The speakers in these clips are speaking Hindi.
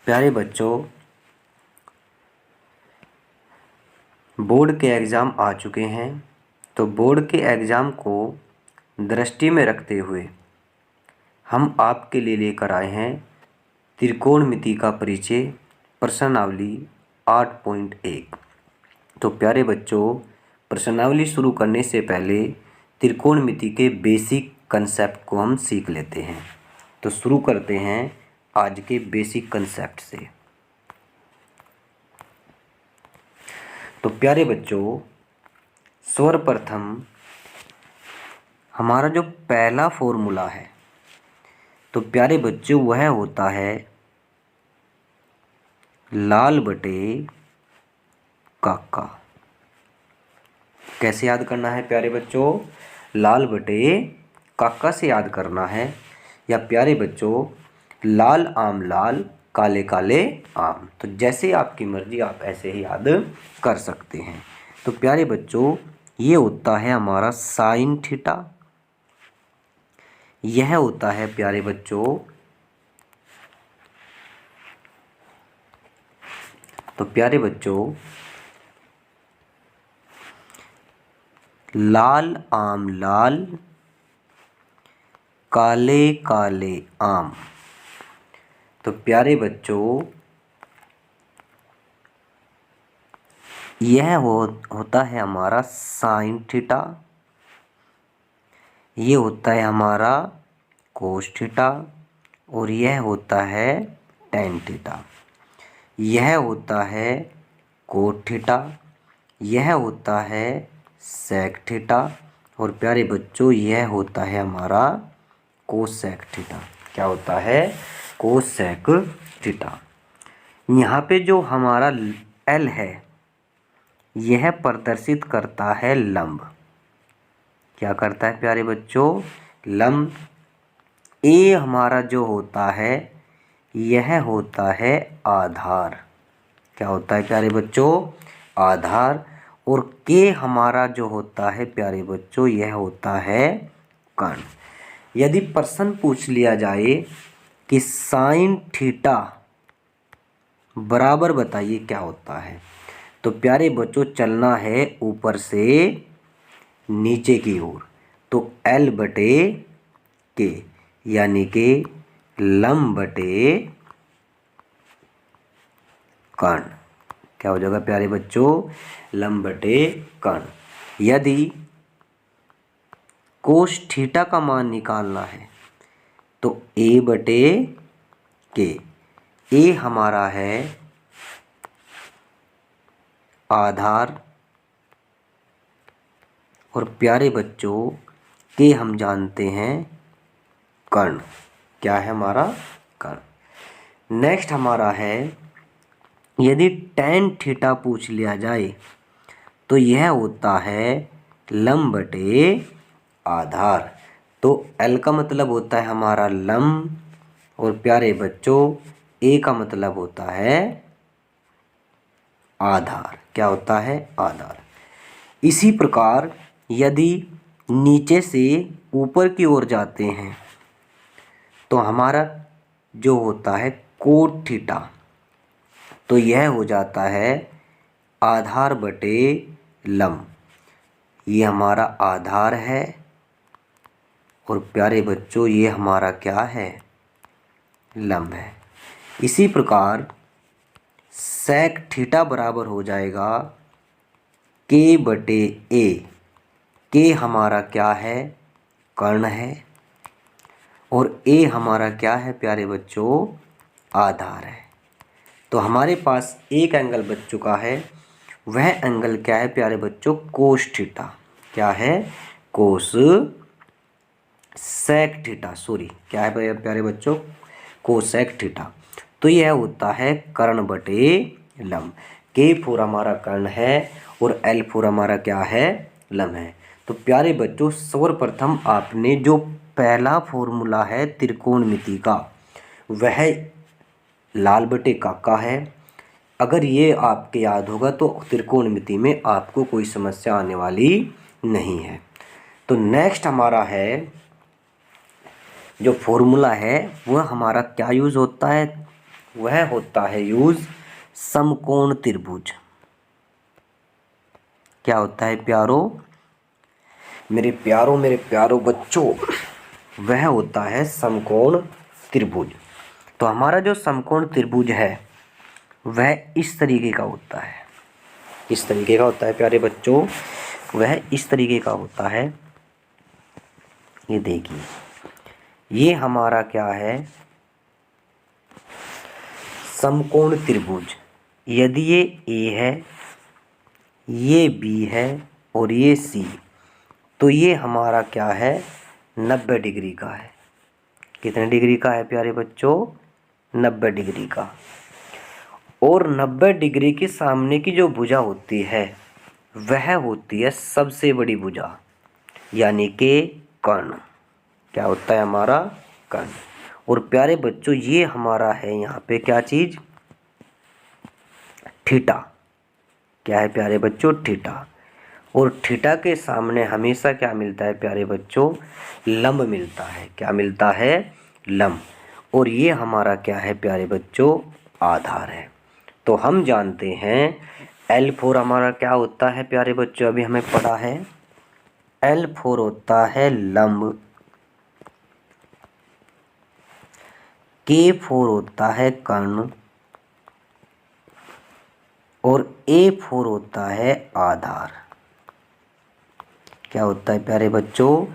प्यारे बच्चों, बोर्ड के एग्ज़ाम आ चुके हैं। तो बोर्ड के एग्ज़ाम को दृष्टि में रखते हुए हम आपके लिए लेकर आए हैं त्रिकोणमिति का परिचय प्रश्नावली 8.1। तो प्यारे बच्चों, प्रश्नावली शुरू करने से पहले त्रिकोणमिति के बेसिक कंसेप्ट को हम सीख लेते हैं। तो शुरू करते हैं आज के बेसिक कंसेप्ट से। तो प्यारे बच्चों, सर्वप्रथम हमारा जो पहला फॉर्मूला है, तो प्यारे बच्चों वह होता है लाल बटे काका। कैसे याद करना है प्यारे बच्चों? लाल बटे काका से याद करना है। या प्यारे बच्चों, लाल आम लाल, काले काले आम। तो जैसे आपकी मर्जी, आप ऐसे ही याद कर सकते हैं। तो प्यारे बच्चों, ये होता है हमारा साइन थीटा। यह होता है प्यारे बच्चों, तो प्यारे बच्चों, लाल आम लाल, काले काले आम। तो प्यारे बच्चों, यह होता है हमारा साइन थीटा। ये होता है हमारा कोस थीटा और यह होता है टेन थीटा। यह होता है कोट थीटा, यह होता है सेक थीटा और प्यारे बच्चों यह होता है हमारा कोसेक थीटा। क्या होता है? Cosec theta. यहाँ पे जो हमारा एल है यह प्रदर्शित करता है लंब। क्या करता है प्यारे बच्चों? लंब। ए हमारा जो होता है यह होता है आधार। क्या होता है प्यारे बच्चों? आधार। और के हमारा जो होता है प्यारे बच्चों यह होता है कर्ण। यदि प्रश्न पूछ लिया जाए कि साइन थीटा बराबर बताइए क्या होता है, तो प्यारे बच्चों चलना है ऊपर से नीचे की ओर। तो एल बटे के, यानी कि लंब बटे कर्ण। क्या हो जाएगा प्यारे बच्चों? लंब बटे कर्ण। यदि कोस थीटा का मान निकालना है तो ए बटे के। ए हमारा है आधार और प्यारे बच्चों के हम जानते हैं कर्ण। क्या है हमारा? कर्ण। नेक्स्ट हमारा है, यदि टेन थीटा पूछ लिया जाए तो यह होता है लंब बटे आधार। तो एल का मतलब होता है हमारा लंब और प्यारे बच्चों ए का मतलब होता है आधार। क्या होता है? आधार। इसी प्रकार यदि नीचे से ऊपर की ओर जाते हैं तो हमारा जो होता है कोट थीटा, तो यह हो जाता है आधार बटे लंब। ये हमारा आधार है और प्यारे बच्चों ये हमारा क्या है? लंब है। इसी प्रकार सेक थीटा बराबर हो जाएगा के बटे ए। के हमारा क्या है? कर्ण है और ए हमारा क्या है प्यारे बच्चों? आधार है। तो हमारे पास एक एंगल बच चुका है। वह एंगल क्या है प्यारे बच्चों? Cos theta. क्या है? कोस सेक थीटा। सॉरी, क्या है प्यारे बच्चों? Cosec theta. तो यह होता है कर्ण बटे लंब। के फोर हमारा कर्ण है और एल फोर हमारा क्या है? लंब है। तो प्यारे बच्चों, सर्वप्रथम आपने जो पहला फॉर्मूला है त्रिकोणमिति का वह लाल बटे काका है। अगर ये आपके याद होगा तो त्रिकोणमिति में आपको कोई समस्या आने वाली नहीं है। तो नेक्स्ट हमारा है जो फॉर्मूला है वह हमारा क्या यूज़ होता है? वह होता है यूज समकोण त्रिभुज। क्या होता है प्यारो, मेरे प्यारो बच्चों, वह होता है समकोण त्रिभुज। तो हमारा जो समकोण त्रिभुज है वह इस तरीके का होता है, इस तरीके का होता है प्यारे बच्चों, वह इस तरीके का होता है। ये देखिए, ये हमारा क्या है, समकोण त्रिभुज। यदि ये ए है, ये बी है और ये सी, तो ये हमारा क्या है, 90 डिग्री का है। कितने डिग्री का है प्यारे बच्चों, 90 डिग्री का। और 90 डिग्री के सामने की जो भुजा होती है वह होती है सबसे बड़ी भुजा, यानी कि कर्ण। क्या होता है हमारा, कर्ण। और प्यारे बच्चों ये हमारा है यहाँ पे क्या चीज, थीटा। क्या है प्यारे बच्चों, थीटा। और थीटा के सामने हमेशा क्या मिलता है प्यारे बच्चों, लंब मिलता है। क्या मिलता है, लंब। और ये हमारा क्या है प्यारे बच्चों, आधार है। तो हम जानते हैं L4 हमारा क्या होता है प्यारे बच्चों, अभी हमें पढ़ा है, L4 होता है लंब, K4 होता है कर्ण और A4 होता है आधार। क्या होता है प्यारे बच्चों,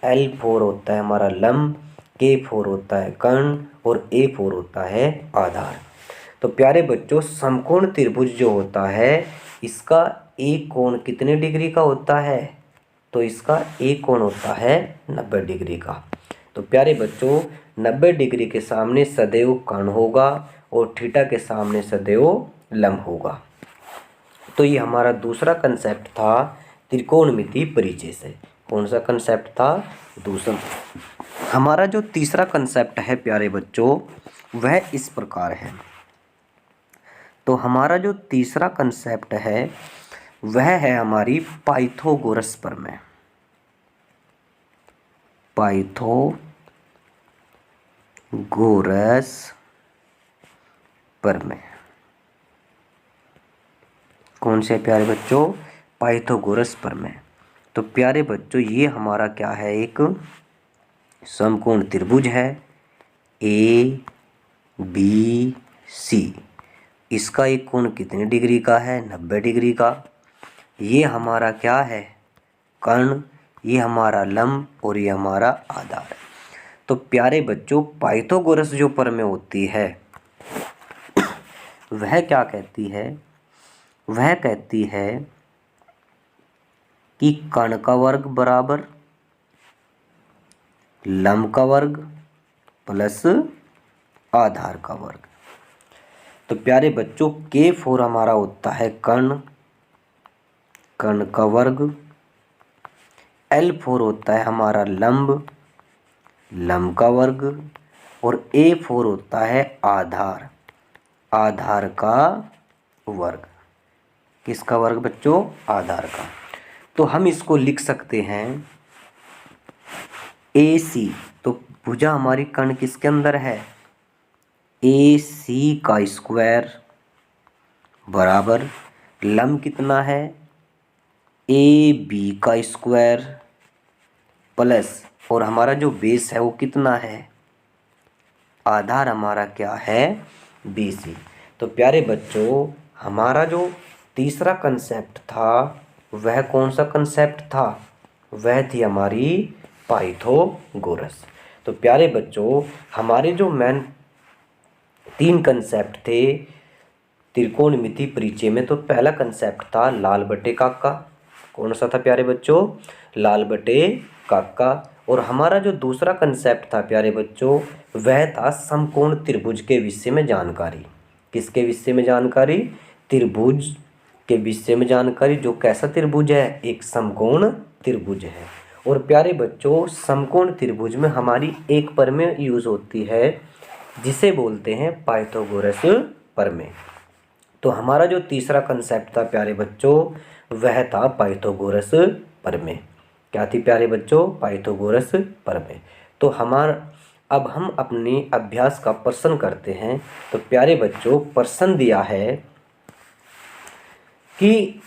L4 होता है हमारा लंब, K4 होता है कर्ण और A4 होता है आधार। तो प्यारे बच्चों समकोण त्रिभुज जो होता है इसका एक कोण कितने डिग्री का होता है, तो इसका एक कोण होता है 90 डिग्री का। तो प्यारे बच्चों 90 डिग्री के सामने सदैव कर्ण होगा और थीटा के सामने सदैव लंब होगा। तो ये हमारा दूसरा कंसेप्ट था त्रिकोणमिति परिचय से। कौन सा कंसेप्ट था, दूसरा। हमारा जो तीसरा कंसेप्ट है प्यारे बच्चों वह इस प्रकार है। तो हमारा जो तीसरा कंसेप्ट है वह है हमारी पाइथागोरस प्रमेय। पाइथागोरस प्रमेय कौन से प्यारे बच्चों, पाइथागोरस प्रमेय। तो प्यारे बच्चों ये हमारा क्या है, एक समकोण त्रिभुज है ए बी सी। इसका एक कोण कितने डिग्री का है, 90 डिग्री का। ये हमारा क्या है, कर्ण, ये हमारा लंब और ये हमारा आधार। तो प्यारे बच्चों पाइथागोरस जो प्रमेय होती है वह क्या कहती है, वह कहती है कि कर्ण का वर्ग बराबर लंब का वर्ग प्लस आधार का वर्ग। तो प्यारे बच्चों K4 हमारा होता है कर्ण, कर्ण का वर्ग। L4 होता है हमारा लंब, लंब का वर्ग। और A4 होता है आधार, आधार का वर्ग। किसका वर्ग बच्चों, आधार का। तो हम इसको लिख सकते हैं AC। तो भुजा हमारी कर्ण किसके अंदर है, AC का स्क्वायर बराबर लंब कितना है, AB का स्क्वायर प्लस, और हमारा जो बेस है वो कितना है, आधार हमारा क्या है, BC। तो प्यारे बच्चों हमारा जो तीसरा कंसेप्ट था वह कौन सा कंसेप्ट था, वह थी हमारी पाइथागोरस। तो प्यारे बच्चों हमारे जो मेन 3 कंसेप्ट थे त्रिकोणमिति परिचय में, तो पहला कंसेप्ट था लाल बटे काका। कौन सा था प्यारे बच्चों, लाल बटे काका। और हमारा जो दूसरा कंसेप्ट था प्यारे बच्चों वह था समकोण त्रिभुज के विषय में जानकारी। किसके विषय में जानकारी, त्रिभुज के विषय में जानकारी। जो कैसा त्रिभुज है, एक समकोण त्रिभुज है। और प्यारे बच्चों समकोण त्रिभुज में हमारी एक प्रमेय यूज होती है जिसे बोलते हैं पाइथागोरस प्रमेय। तो हमारा जो तीसरा कंसेप्ट था प्यारे बच्चों वह था पाइथागोरस प्रमेय। क्या थी प्यारे बच्चों, पाइथागोरस प्रमेय। तो हमारा अब हम अपने अभ्यास का प्रश्न करते हैं। तो प्यारे बच्चों, प्रश्न दिया है कि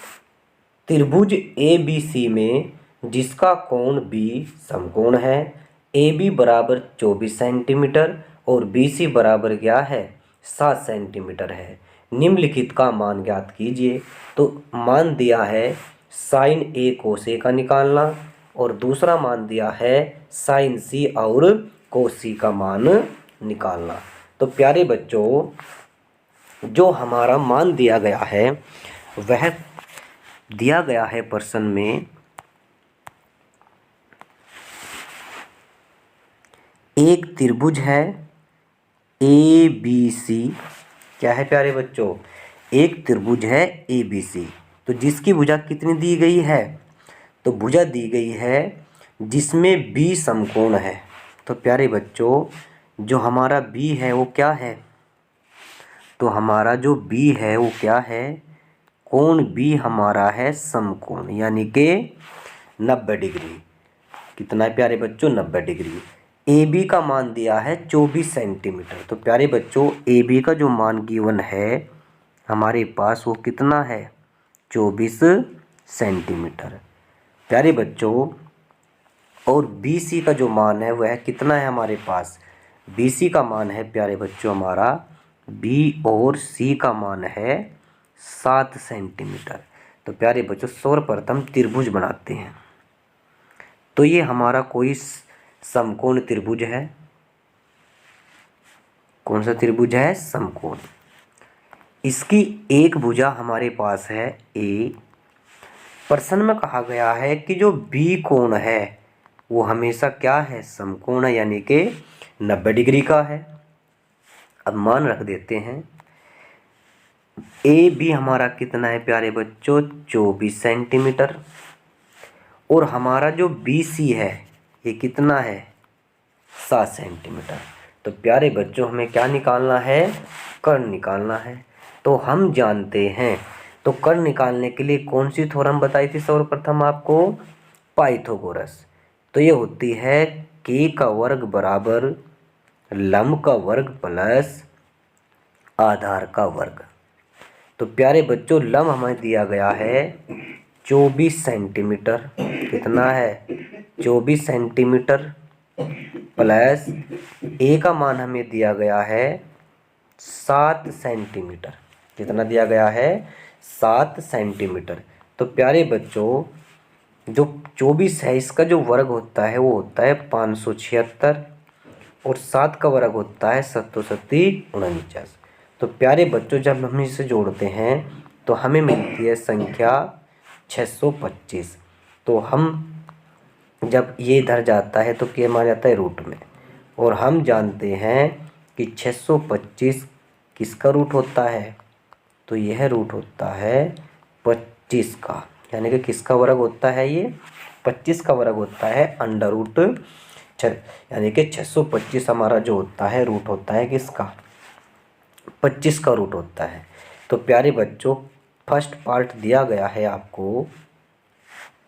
त्रिभुज ए बी सी में जिसका कोण बी समकोण है, ए बी बराबर 24 सेंटीमीटर और बी सी बराबर क्या है 7 सेंटीमीटर है, निम्नलिखित का मान ज्ञात कीजिए। तो मान दिया है साइन ए कोस ए का निकालना और दूसरा मान दिया है साइन सी और कोस सी का मान निकालना। तो प्यारे बच्चों, जो हमारा मान दिया गया है वह दिया गया है प्रश्न में एक त्रिभुज है ए बी सी। क्या है प्यारे बच्चों? एक त्रिभुज है ए बी सी। तो जिसकी भुजा कितनी दी गई है? तो भुजा दी गई है जिसमें बी समकोण है। तो प्यारे बच्चों, जो हमारा बी है वो क्या है? तो हमारा जो बी है वो क्या है? कोण बी हमारा है समकोण, यानी कि 90 डिग्री। कितना है प्यारे बच्चों? 90 डिग्री। ए बी का मान दिया है 24 सेंटीमीटर। तो प्यारे बच्चों, ए बी का जो मान गिवन है हमारे पास वो कितना है? 24 सेंटीमीटर। प्यारे बच्चों, और बी सी का जो मान है वह कितना है हमारे पास? बी सी का मान है प्यारे बच्चों हमारा, बी और सी का मान है 7 सेंटीमीटर। तो प्यारे बच्चों, सर्वप्रथम त्रिभुज बनाते हैं। तो ये हमारा कोई समकोण त्रिभुज है। कौन सा त्रिभुज है? समकोण। इसकी एक भुजा हमारे पास है ए। प्रश्न में कहा गया है कि जो बी कोण है वो हमेशा क्या है? समकोण है, यानी कि 90 डिग्री का है। अब मान रख देते हैं। ए बी हमारा कितना है प्यारे बच्चों? 24 सेंटीमीटर। और हमारा जो बी सी है ये कितना है? 7 सेंटीमीटर। तो प्यारे बच्चों, हमें क्या निकालना है? कर्ण निकालना है। तो हम जानते हैं, तो कर्ण निकालने के लिए कौन सी थ्योरम बताई थी सर्वप्रथम आपको? पाइथागोरस। तो ये होती है के का वर्ग बराबर लंब का वर्ग प्लस आधार का वर्ग। तो प्यारे बच्चों, लंब हमें दिया गया है 24 सेंटीमीटर। कितना है? 24 सेंटीमीटर प्लस ए का मान हमें दिया गया है 7 सेंटीमीटर। कितना दिया गया है? 7 सेंटीमीटर। तो प्यारे बच्चों, जो 24 है इसका जो वर्ग होता है वो होता है 576 और 7 का वर्ग होता है 7 49। तो प्यारे बच्चों, जब हम इसे जोड़ते हैं तो हमें मिलती है संख्या 625। तो हम जब ये इधर जाता है तो क्या मान जाता है? रूट में। और हम जानते हैं कि 625 किसका रूट होता है? तो यह रूट होता है 25 का, यानी कि किसका वर्ग होता है? ये 25 का वर्ग होता है अंडर रूट यानी कि 625 हमारा जो होता है रूट होता है किसका? 25 का रूट होता है। तो प्यारे बच्चों, फर्स्ट पार्ट दिया गया है आपको